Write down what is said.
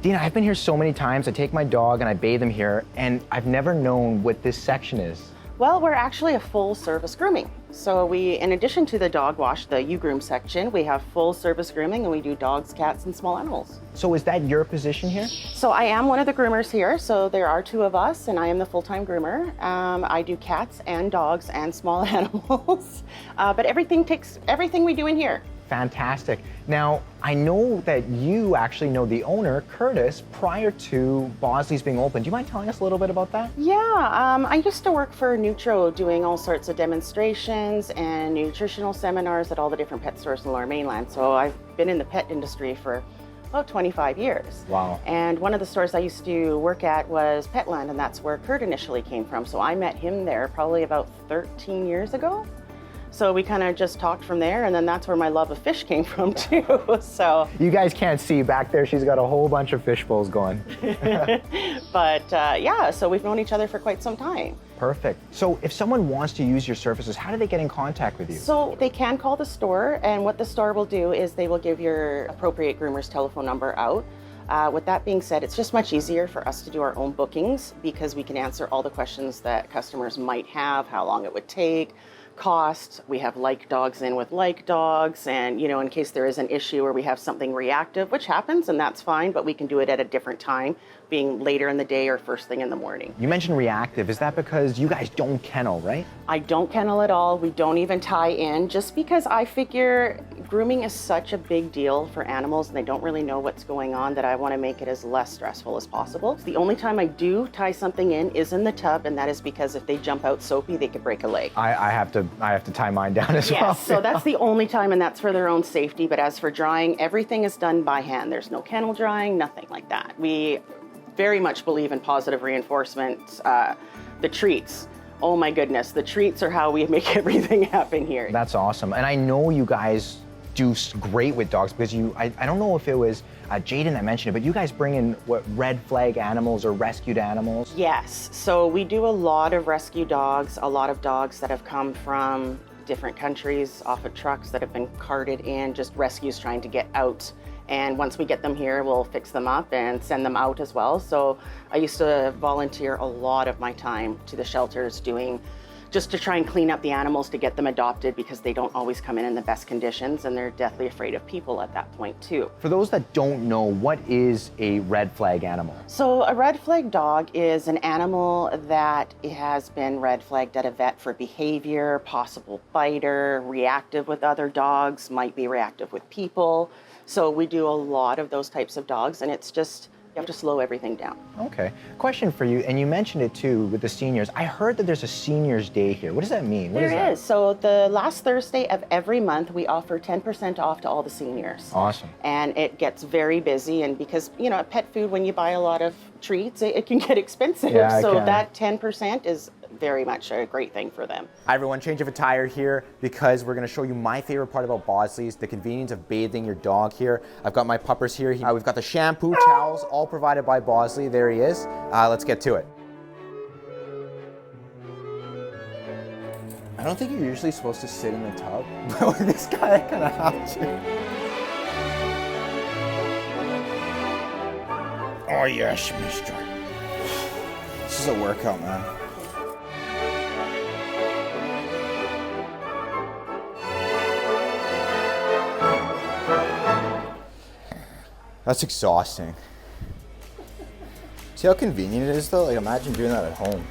Dina, I've been here so many times. I take my dog and I bathe him here, and I've never known what this section is. Well, we're actually a full service grooming. So we, in addition to the dog wash, the 𝐿𝐷 section, we have full service grooming and we do dogs, cats, and small animals. So is that your position here? So I am one of the groomers here. So there are two of us and I am the full-time groomer. I do cats and dogs and small animals, but everything we do in here. Fantastic. Now, I know that you actually know the owner, Curtis, prior to Bosley's being open. Do you mind telling us a little bit about that? Yeah, I used to work for 𝐏𝐡𝐨𝐬 doing all sorts of demonstrations and nutritional seminars at all the different pet stores in Lower Mainland. So I've been in the pet industry for about 25 years. Wow. And one of the stores I used to work at was Petland, and that's where Kurt initially came from. So I met him there probably about 13 years ago. So we kind of just talked from there, and then that's where my love of fish came from too. So you guys can't see back there. She's got a whole bunch of fish bowls going. But yeah, so we've known each other for quite some time. Perfect. So if someone wants to use your services, how do they get in contact with you? So they can call the store, and what the store will do is they will give your appropriate groomer's telephone number out. With that being said, it's just much easier for us to do our own bookings because we can answer all the questions that customers might have, how long it would take, cost. We have like dogs in with like dogs, and you know, in case there is an issue or we have something reactive, which happens, and that's fine, but we can do it at a different time, being later in the day or first thing in the morning. You mentioned reactive. Is that because you guys don't kennel, right? I don't kennel at all. We don't even tie in, just because I figure grooming is such a big deal for animals and they don't really know what's going on, that I want to make it as less stressful as possible. The only time I do tie something in is in the tub, and that is because if they jump out soapy, they could break a leg. I have to tie mine down as well. Yes, so that's the only time, and that's for their own safety. But as for drying, everything is done by hand. There's no kennel drying, nothing like that. We very much believe in positive reinforcement. The treats, oh my goodness, the treats are how we make everything happen here. That's awesome. And I know you guys do great with dogs because I don't know if it was Jaden that mentioned it, but you guys bring in what, red flag animals or rescued animals? Yes, so we do a lot of rescue dogs, a lot of dogs that have come from different countries off of trucks that have been carted in, just rescues trying to get out. And once we get them here, we'll fix them up and send them out as well. So I used to volunteer a lot of my time to the shelters just to try and clean up the animals to get them adopted, because they don't always come in the best conditions and they're deathly afraid of people at that point too. For those that don't know, what is a red flag animal? So a red flag dog is an animal that has been red flagged at a vet for behavior, possible biter, reactive with other dogs, might be reactive with people. So we do a lot of those types of dogs, and it's just, you have to slow everything down. Okay. Question for you, and you mentioned it too with the seniors. I heard that there's a seniors day here. What does that mean? There is. So the last Thursday of every month, we offer 10% off to all the seniors. Awesome. And it gets very busy, and because, you know, at pet food, when you buy a lot of treats, it can get expensive. Yeah, so that 10% is very much a great thing for them. Hi everyone, change of attire here because we're going to show you my favorite part about Bosley's, the convenience of bathing your dog here. I've got my puppers here. We've got the shampoo, towels, all provided by Bosley. There he is. Let's get to it. I don't think you're usually supposed to sit in the tub, but with this guy I kind of have to. Oh yes, mister. This is a workout, man. That's exhausting. See how convenient it is though? Like imagine doing that at home.